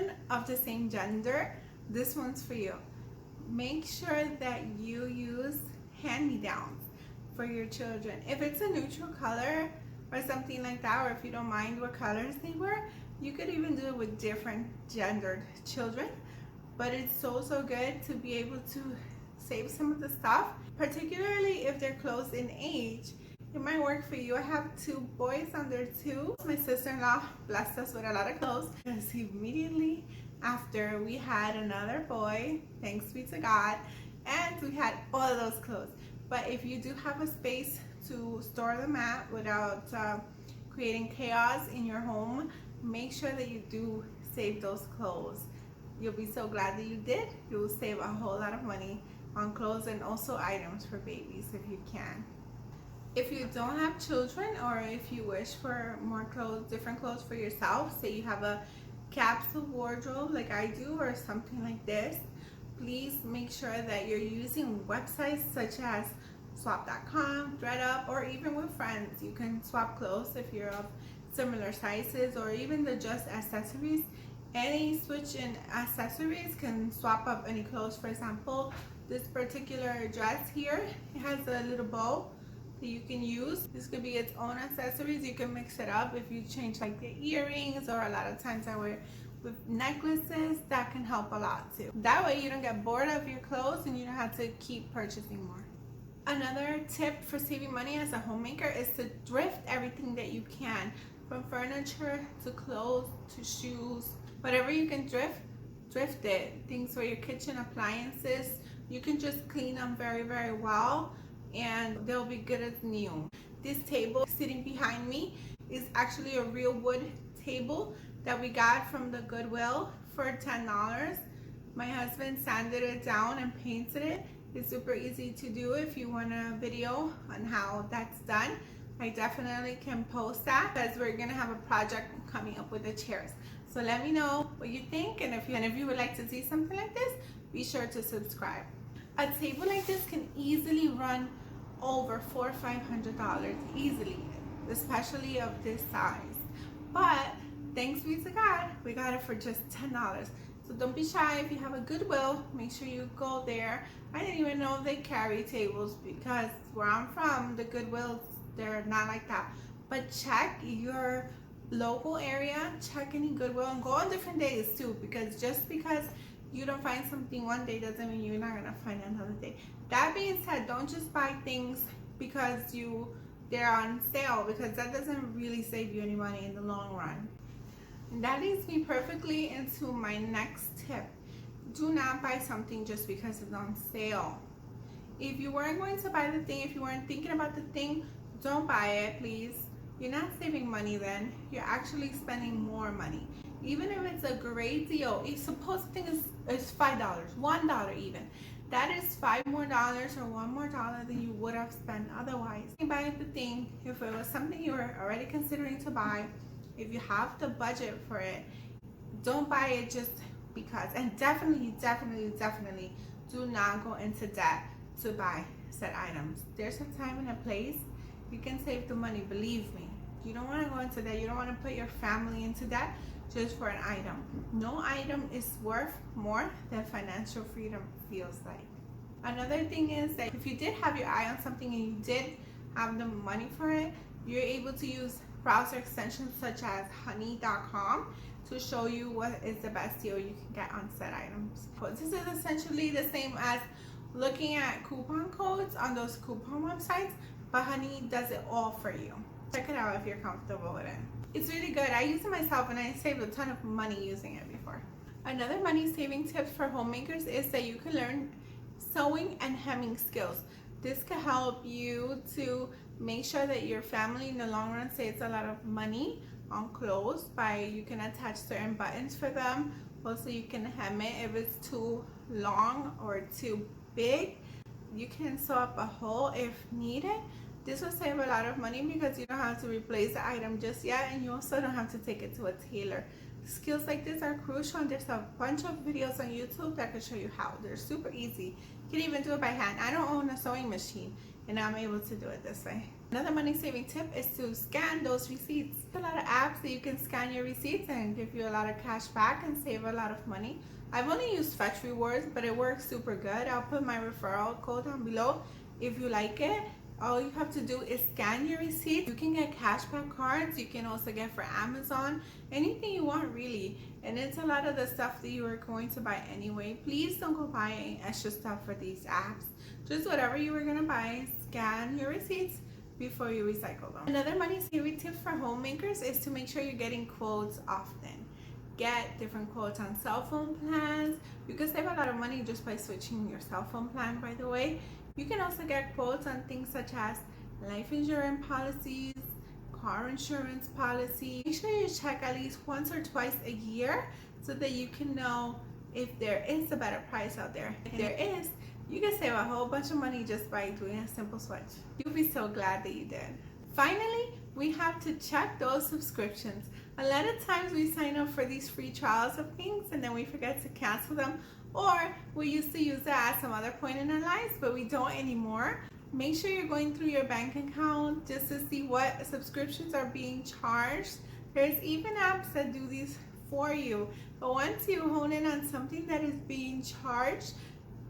children of the same gender, this one's for you. Make sure that you use hand-me-downs for your children. If it's a neutral color or something like that, or if you don't mind what colors they wear, you could even do it with different gendered children. But it's so good to be able to save some of the stuff, particularly if they're close in age. It might work for you. I have 2 boys under 2. My sister-in-law blessed us with a lot of clothes because immediately after we had another boy, thanks be to God, and we had all of those clothes. But if you do have a space to store them at without creating chaos in your home, make sure that you do save those clothes. You'll be so glad that you did. You will save a whole lot of money on clothes and also items for babies if you can. If you don't have children, or if you wish for more clothes, different clothes for yourself, say you have a capsule wardrobe like I do or something like this, please make sure that you're using websites such as swap.com, thredUP, or even with friends. You can swap clothes if you're of similar sizes, or even the just accessories. Any switch in accessories can swap up any clothes. For example, this particular dress here, it has a little bow that you can use. This could be its own accessories. You can mix it up if you change like the earrings, or a lot of times I wear with necklaces. That can help a lot too. That way you don't get bored of your clothes and you don't have to keep purchasing more. Another tip for saving money as a homemaker is to thrift everything that you can, from furniture to clothes to shoes. Whatever you can thrift it. Things for your kitchen appliances, you can just clean them very well and they'll be good as new. This table sitting behind me is actually a real wood table that we got from the Goodwill for $10. My husband sanded it down and painted it. It's super easy to do. If you want a video on how that's done, I definitely can post that, because we're gonna have a project coming up with the chairs. So let me know what you think, and if you would like to see something like this, be sure to subscribe. A table like this can easily run over $400 or $500 easily, especially of this size. But thanks be to God, we got it for just $10. So don't be shy. If you have a Goodwill, make sure you go there. I didn't even know they carry tables, because where I'm from, the Goodwills, they're not like that. But check your local area, check any Goodwill, and go on different days too, because just because you don't find something one day doesn't mean you're not gonna find it another day. That being said, don't just buy things because they're on sale, because that doesn't really save you any money in the long run. And that leads me perfectly into my next tip. Do not buy something just because it's on sale. If you weren't going to buy the thing, if you weren't thinking about the thing, don't buy it, please. You're not saving money then. You're actually spending more money. Even if it's a great deal, suppose the thing is $5, $1 even. That is $5 more or $1 more than you would have spent otherwise. Buy the thing if it was something you were already considering to buy. If you have the budget for it, don't buy it just because. And definitely do not go into debt to buy said items. There's a time and a place you can save the money, believe me. You don't want to go into debt. You don't want to put your family into debt just for an item. No item is worth more than financial freedom feels like. Another thing is that if you did have your eye on something and you did have the money for it, you're able to use browser extensions such as honey.com to show you what is the best deal you can get on said items. This is essentially the same as looking at coupon codes on those coupon websites, but Honey does it all for you. Check it out if you're comfortable with it. It's really good. I use it myself and I saved a ton of money using it before. Another money saving tip for homemakers is that you can learn sewing and hemming skills. This can help you to make sure that your family in the long run saves a lot of money on clothes you can attach certain buttons for them. Also, you can hem it if it's too long or too big. You can sew up a hole if needed. This will save a lot of money because you don't have to replace the item just yet, and you also don't have to take it to a tailor. Skills like this are crucial, and there's a bunch of videos on YouTube that can show you how. They're super easy. You can even do it by hand. I don't own a sewing machine, and I'm able to do it this way. Another money-saving tip is to scan those receipts. There's a lot of apps that you can scan your receipts and give you a lot of cash back and save a lot of money. I've only used Fetch Rewards, but it works super good. I'll put my referral code down below if you like it. All you have to do is scan your receipts. You can get cashback cards. You can also get for Amazon, anything you want really. And it's a lot of the stuff that you are going to buy anyway. Please don't go buying extra stuff for these apps. Just whatever you were gonna buy, scan your receipts before you recycle them. Another money saving tip for homemakers is to make sure you're getting quotes often. Get different quotes on cell phone plans. You can save a lot of money just by switching your cell phone plan, by the way. You can also get quotes on things such as life insurance policies, car insurance policy. Make sure you check at least once or twice a year so that you can know if there is a better price out there. If there is, you can save a whole bunch of money just by doing a simple switch. You'll be so glad that you did. Finally, we have to check those subscriptions. A lot of times we sign up for these free trials of things and then we forget to cancel them, or we used to use that at some other point in our lives, but we don't anymore. Make sure you're going through your bank account just to see what subscriptions are being charged. There's even apps that do these for you, but once you hone in on something that is being charged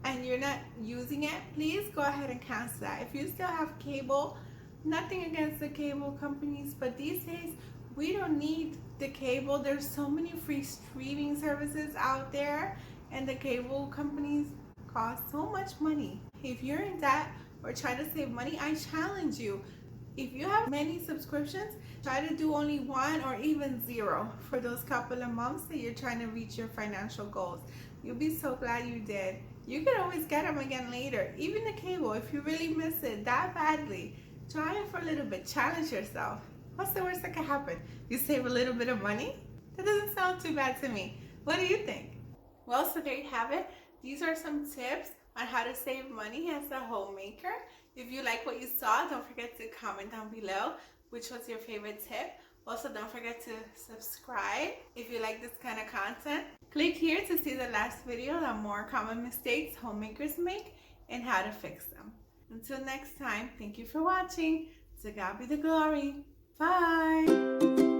and you're not using it, please go ahead and cancel that. If you still have cable, nothing against the cable companies, but these days we don't need the cable. There's so many free streaming services out there, and the cable companies cost so much money. If you're in debt or trying to save money, I challenge you, if you have many subscriptions, try to do only one or even zero for those couple of months that you're trying to reach your financial goals. You'll be so glad you did. You can always get them again later. Even the cable, if you really miss it that badly, try it for a little bit. Challenge yourself. What's the worst that can happen? You save a little bit of money? That doesn't sound too bad to me. What do you think? Well, so there you have it. These are some tips on how to save money as a homemaker. If you like what you saw, don't forget to comment down below which was your favorite tip. Also, don't forget to subscribe if you like this kind of content. Click here to see the last video on more common mistakes homemakers make and how to fix them. Until next time, thank you for watching. To God be the glory. Bye.